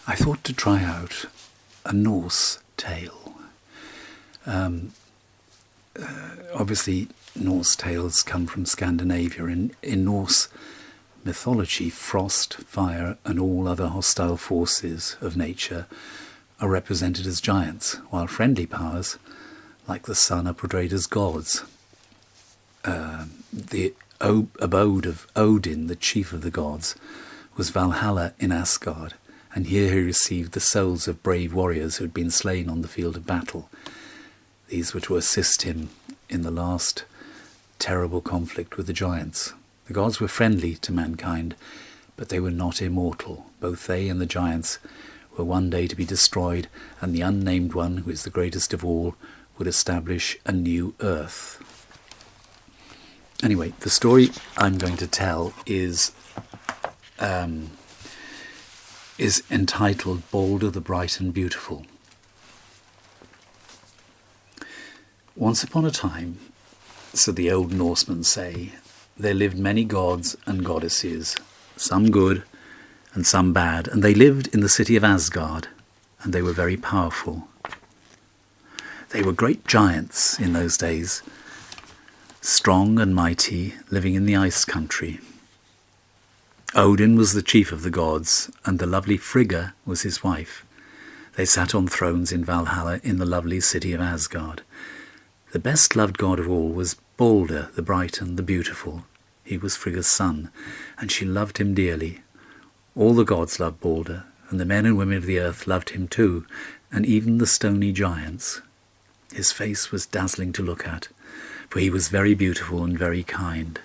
I thought to try out a Norse tale. Obviously, Norse tales come from Scandinavia. In Norse mythology, frost, fire, and all other hostile forces of nature are represented as giants, while friendly powers, like the sun, are portrayed as gods. The abode of Odin, the chief of the gods, was Valhalla in Asgard, and here he received the souls of brave warriors who had been slain on the field of battle. These were to assist him in the last terrible conflict with the giants. The gods were friendly to mankind, but they were not immortal. Both they and the giants were one day to be destroyed, and the unnamed one, who is the greatest of all, would establish a new earth. Anyway, the story I'm going to tell is entitled Baldr the Bright and Beautiful. Once upon a time, so the old Norsemen say, there lived many gods and goddesses, some good and some bad, and they lived in the city of Asgard, and they were very powerful. They were great giants in those days, strong and mighty, living in the ice country. Odin was the chief of the gods, and the lovely Frigga was his wife. They sat on thrones in Valhalla in the lovely city of Asgard. The best-loved god of all was Baldr, the bright and the beautiful. He was Frigga's son, and she loved him dearly. All the gods loved Baldr, and the men and women of the earth loved him too, and even the stony giants. His face was dazzling to look at, for he was very beautiful and very kind.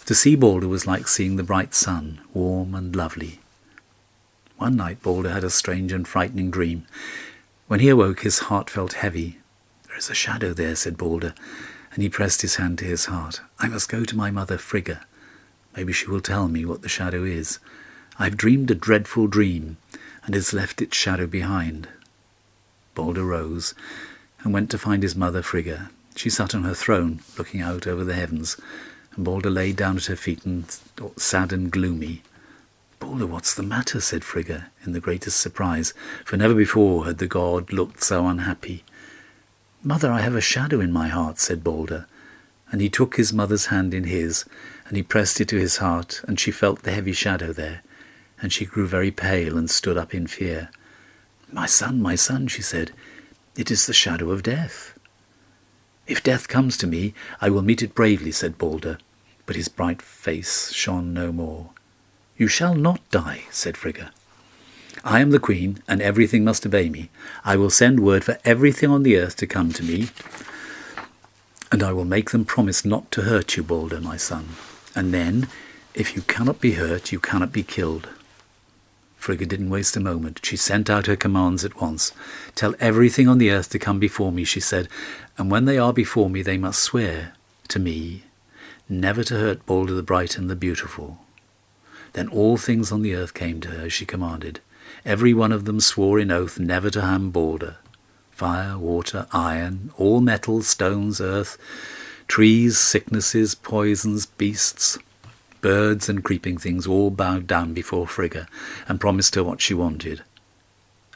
To see Baldr was like seeing the bright sun, warm and lovely. One night Baldr had a strange and frightening dream. When he awoke, his heart felt heavy. "There is a shadow there," said Baldr, and he pressed his hand to his heart. "I must go to my mother Frigga. Maybe she will tell me what the shadow is. I've dreamed a dreadful dream, and has left its shadow behind." Baldr rose and went to find his mother Frigga. She sat on her throne, looking out over the heavens, and Baldr lay down at her feet and sad and gloomy. "Baldr, what's the matter?" said Frigga, in the greatest surprise, for never before had the god looked so unhappy. "Mother, I have a shadow in my heart," said Baldr, and he took his mother's hand in his, and he pressed it to his heart, and she felt the heavy shadow there, and she grew very pale and stood up in fear. my son," she said, "it is the shadow of death." "If death comes to me, I will meet it bravely," said Baldr, but his bright face shone no more. "You shall not die," said Frigga. "I am the queen, and everything must obey me. I will send word for everything on the earth to come to me, and I will make them promise not to hurt you, Baldr, my son. And then, if you cannot be hurt, you cannot be killed." Frigga didn't waste a moment. She sent out her commands at once. "Tell everything on the earth to come before me," she said, "and when they are before me, they must swear to me never to hurt Baldr the Bright and the Beautiful." Then all things on the earth came to her as she commanded. Every one of them swore in oath never to harm Baldr. Fire, water, iron, all metals, stones, earth, trees, sicknesses, poisons, beasts, birds and creeping things all bowed down before Frigga and promised her what she wanted.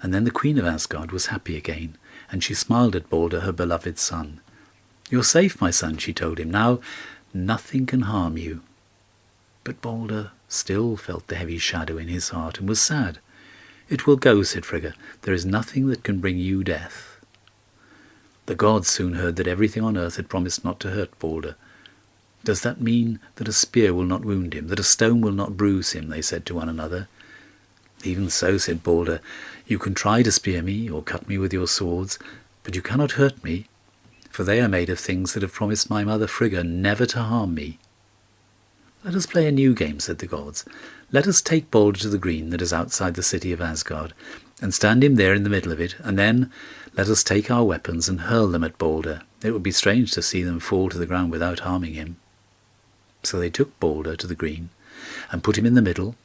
And then the Queen of Asgard was happy again, and she smiled at Baldr, her beloved son. "You're safe, my son," she told him. "Now nothing can harm you." But Baldr still felt the heavy shadow in his heart and was sad. "It will go," said Frigga. "There is nothing that can bring you death." The gods soon heard that everything on earth had promised not to hurt Baldr. "Does that mean that a spear will not wound him, that a stone will not bruise him?" they said to one another. "Even so," said Baldr, "you can try to spear me or cut me with your swords, but you cannot hurt me, for they are made of things that have promised my mother Frigga never to harm me." "Let us play a new game," said the gods. "Let us take Baldr to the green that is outside the city of Asgard, and stand him there in the middle of it, and then let us take our weapons and hurl them at Baldr. It would be strange to see them fall to the ground without harming him." So they took Baldr to the green and put him in the middle,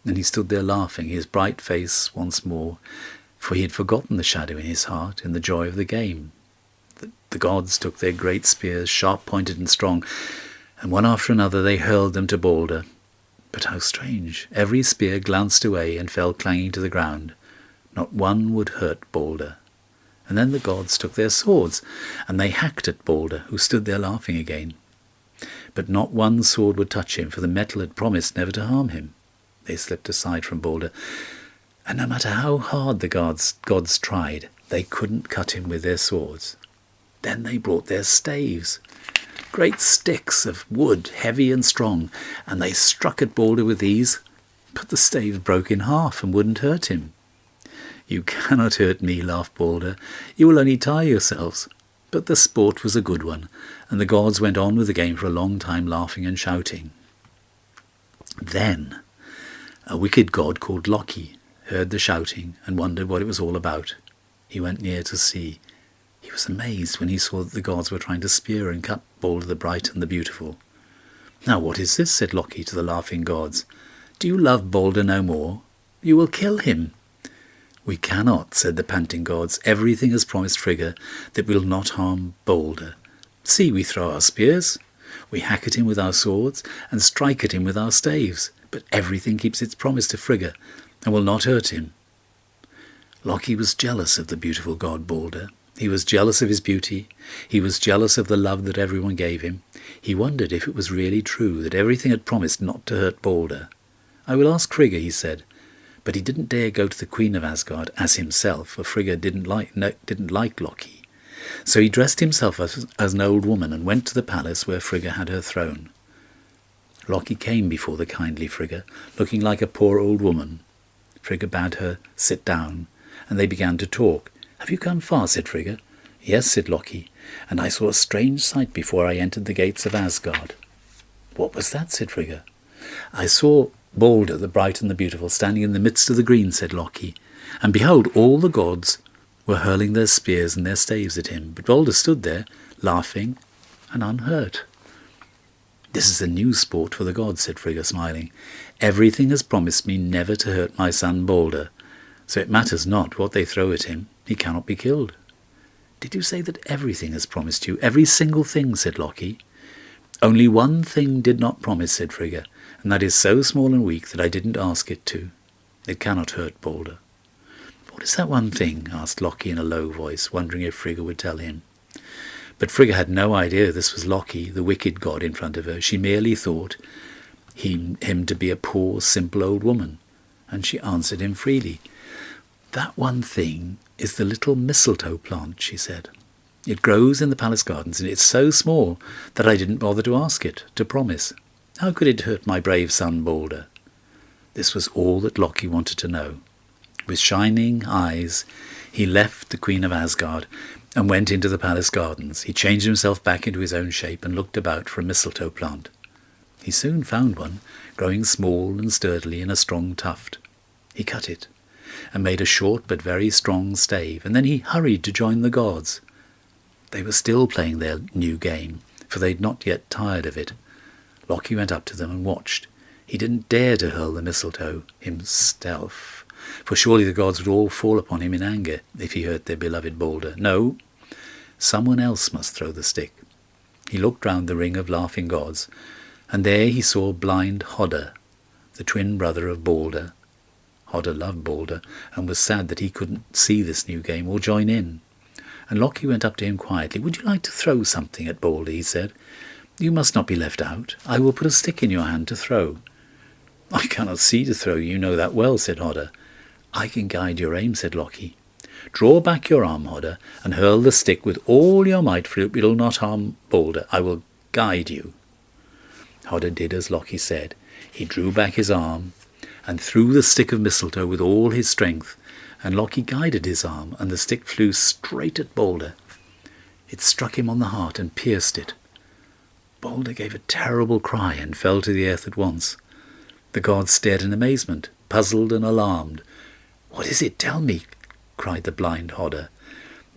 and he stood there laughing, his bright face once more, for he had forgotten the shadow in his heart in the joy of the game. The gods took their great spears, sharp-pointed and strong, and one after another they hurled them to Baldr. But how strange! Every spear glanced away and fell clanging to the ground. Not one would hurt Baldr. And then the gods took their swords, and they hacked at Baldr, who stood there laughing again. But not one sword would touch him, for the metal had promised never to harm him. They slipped aside from Baldr, and no matter how hard the gods tried, they couldn't cut him with their swords. Then they brought their staves, great sticks of wood, heavy and strong, and they struck at Baldr with these, but the staves broke in half and wouldn't hurt him. "You cannot hurt me," laughed Baldr. "You will only tire yourselves." But the sport was a good one, and the gods went on with the game for a long time, laughing and shouting. Then a wicked god called Loki heard the shouting and wondered what it was all about. He went near to see. He was amazed when he saw that the gods were trying to spear and cut Baldr the Bright and the Beautiful. "Now what is this?" said Loki to the laughing gods. "Do you love Baldr no more? You will kill him." "We cannot," said the panting gods. "Everything has promised Frigga that we will not harm Baldr. See, we throw our spears, we hack at him with our swords, and strike at him with our staves, but everything keeps its promise to Frigga, and will not hurt him." Loki was jealous of the beautiful god Baldr. He was jealous of his beauty. He was jealous of the love that everyone gave him. He wondered if it was really true that everything had promised not to hurt Baldr. "I will ask Frigga," he said. But he didn't dare go to the Queen of Asgard as himself, for Frigga didn't like Loki. So he dressed himself as an old woman and went to the palace where Frigga had her throne. Loki came before the kindly Frigga, looking like a poor old woman. Frigga bade her sit down, and they began to talk. "Have you come far?" said Frigga. "Yes," said Loki, "and I saw a strange sight before I entered the gates of Asgard." "What was that?" said Frigga. "I saw Baldr the Bright and the Beautiful standing in the midst of the green," said Loki, "and behold, all the gods were hurling their spears and their staves at him, but Baldr stood there, laughing and unhurt." "This is a new sport for the gods," said Frigga, smiling. "Everything has promised me never to hurt my son Baldr, so it matters not what they throw at him. He cannot be killed." "Did you say that everything has promised you? Every single thing?" said Loki. "Only one thing did not promise," said Frigga, "and that is so small and weak that I didn't ask it to. It cannot hurt Baldr." "What is that one thing?" asked Loki in a low voice, wondering if Frigga would tell him. But Frigga had no idea this was Loki, the wicked god, in front of her. She merely thought him to be a poor, simple old woman, and she answered him freely. "That one thing is the little mistletoe plant," she said. "It grows in the palace gardens, and it's so small that I didn't bother to ask it, to promise. How could it hurt my brave son Baldr?" This was all that Loki wanted to know. With shining eyes, he left the Queen of Asgard and went into the palace gardens. He changed himself back into his own shape and looked about for a mistletoe plant. He soon found one, growing small and sturdily in a strong tuft. He cut it and made a short but very strong stave, and then he hurried to join the gods. They were still playing their new game, for they had not yet tired of it. Loki went up to them and watched. He didn't dare to hurl the mistletoe himself, for surely the gods would all fall upon him in anger if he hurt their beloved Baldr. No, someone else must throw the stick. He looked round the ring of laughing gods, and there he saw blind Hodder, the twin brother of Baldr. Hodder loved Baldr, and was sad that he couldn't see this new game or join in. And Loki went up to him quietly. "Would you like to throw something at Baldr?" he said. "You must not be left out. I will put a stick in your hand to throw." "I cannot see to throw, you know that well," said Hodder. "I can guide your aim," said Loki. "Draw back your arm, Hodder, and hurl the stick with all your might, for it will not harm Baldr. I will guide you." Hodder did as Loki said. He drew back his arm and threw the stick of mistletoe with all his strength, and Loki guided his arm, and the stick flew straight at Baldr. It struck him on the heart and pierced it. Baldr gave a terrible cry and fell to the earth at once. The gods stared in amazement, puzzled and alarmed. "What is it? Tell me," cried the blind Hodder,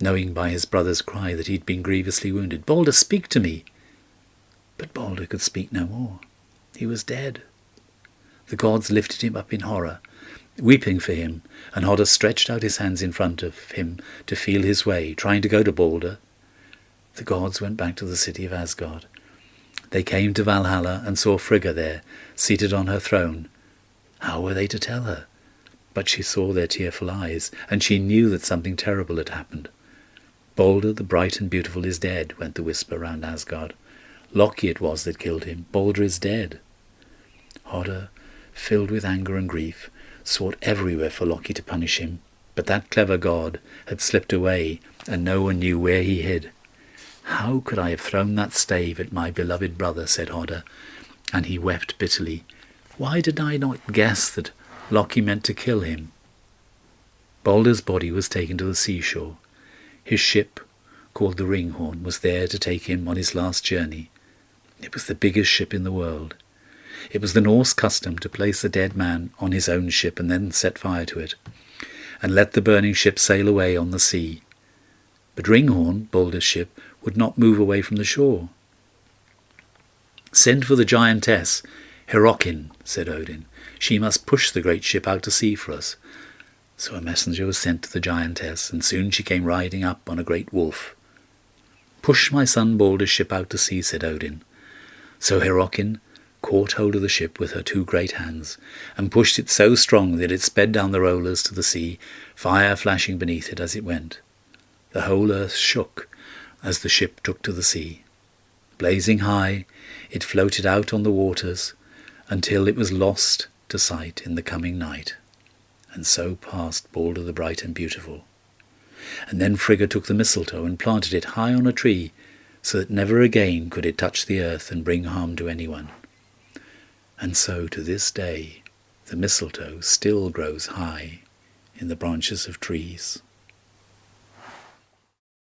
knowing by his brother's cry that he had been grievously wounded. "Baldr, speak to me." But Baldr could speak no more. He was dead. The gods lifted him up in horror, weeping for him, and Hodder stretched out his hands in front of him to feel his way, trying to go to Baldr. The gods went back to the city of Asgard. They came to Valhalla and saw Frigga there, seated on her throne. How were they to tell her? But she saw their tearful eyes, and she knew that something terrible had happened. Baldr the bright and beautiful is dead, went the whisper round Asgard. Loki it was that killed him. Baldr is dead. Hodder, filled with anger and grief, sought everywhere for Loki to punish him, but that clever god had slipped away, and no one knew where he hid. How could I have thrown that stave at my beloved brother, said Hodder, and he wept bitterly. Why did I not guess that Loki meant to kill him? Baldr's body was taken to the seashore. His ship, called the Ringhorn, was there to take him on his last journey. It was the biggest ship in the world. It was the Norse custom to place a dead man on his own ship and then set fire to it, and let the burning ship sail away on the sea. But Ringhorn, Baldr's ship, would not move away from the shore. Send for the giantess, Hyrrokin, said Odin. She must push the great ship out to sea for us. So a messenger was sent to the giantess, and soon she came riding up on a great wolf. Push my son Baldr's ship out to sea, said Odin. So Hyrrokin caught hold of the ship with her two great hands, and pushed it so strong that it sped down the rollers to the sea, fire flashing beneath it as it went. The whole earth shook as the ship took to the sea. Blazing high, it floated out on the waters until it was lost to sight in the coming night. And so passed Baldr the bright and beautiful. And then Frigga took the mistletoe and planted it high on a tree, so that never again could it touch the earth and bring harm to anyone. And so to this day the mistletoe still grows high in the branches of trees.